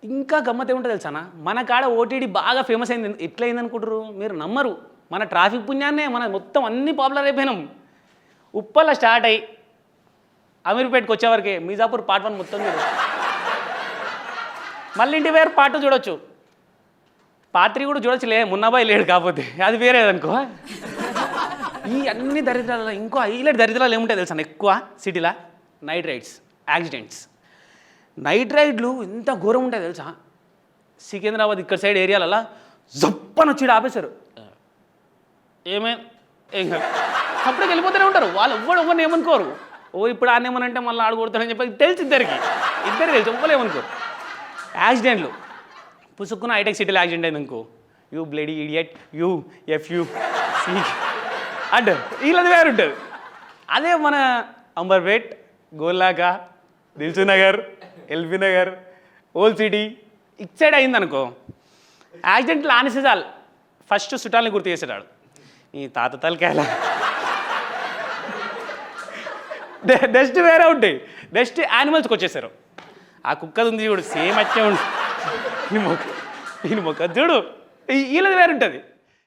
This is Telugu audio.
ఇంకా గమ్మతే ఉంటుంది తెలుసానా, మన కాడ ఓటీటీ బాగా ఫేమస్ అయింది. ఎట్లా అయింది అనుకుంటారు మీరు? నమ్మరు. మన ట్రాఫిక్ పుణ్యాన్నే మన మొత్తం అన్నీ పాపులర్ అయిపోయినాం. ఉప్పల్లో స్టార్ట్ అయ్యి అమీర్పేటకి వచ్చేవరకే మీజాపూర్ పార్ట్ 1 మొత్తం చూడొచ్చు. మళ్ళీ ఇంటి వేరు పార్ట్ 2 చూడొచ్చు. పార్ట్ 3 కూడా చూడొచ్చులే, మున్నాబాయి లేడు కాకపోతే, అది వేరేదనుకో. ఈ అన్ని దరిద్రాలలో ఇంకో హైలైట్ దరిద్రాలు ఏముంటాయి తెలుసా ఎక్కువ సిటీలో? Night rides, accidents. నైట్ రైడ్లు ఎంత ఘోరం ఉంటాయి తెలుసా? సికింద్రాబాద్ ఇక్కడ సైడ్ ఏరియాలలో జప్పని వచ్చి ఆపేశారు. ఏం కాదు, అప్పటికి వెళ్ళిపోతూనే ఉంటారు వాళ్ళు. ఎవరిని ఏమనుకోరు. ఇప్పుడు ఆనేమనంటే మళ్ళీ ఆడగొడతాడని చెప్పి తెలిసి ఇద్దరు తెలుసు, ఎవ్వరు ఏమనుకోరు. యాక్సిడెంట్లు పుసుక్కున్న హైటెక్ సిటీలో యాక్సిడెంట్ అయింది అనుకో, యూ బ్లడీ ఇడియట్, యూ ఎఫ్యూ సి అంటారు. వీళ్ళది వేరు ఉంటుంది. అదే మన Amberpet, Golnaka, Dilsukhnagar, LB Nagar, old city ఇటు సైడ్ అయిందనుకో, యాక్సిడెంట్లు ఆనేసే చాలు ఫస్ట్ చుట్టాలని గుర్తు చేసేటాడు. ఈ తాత తలకాయల నెక్స్ట్ వేరే ఉంటాయి. నెక్స్ట్ యానిమల్స్కి వచ్చేసారు. ఆ కుక్కది ఉంది చూడు, సేమ్ వచ్చే ఉంటుంది. ఈయన మొక్క చూడు, వీళ్ళది వేరు ఉంటుంది.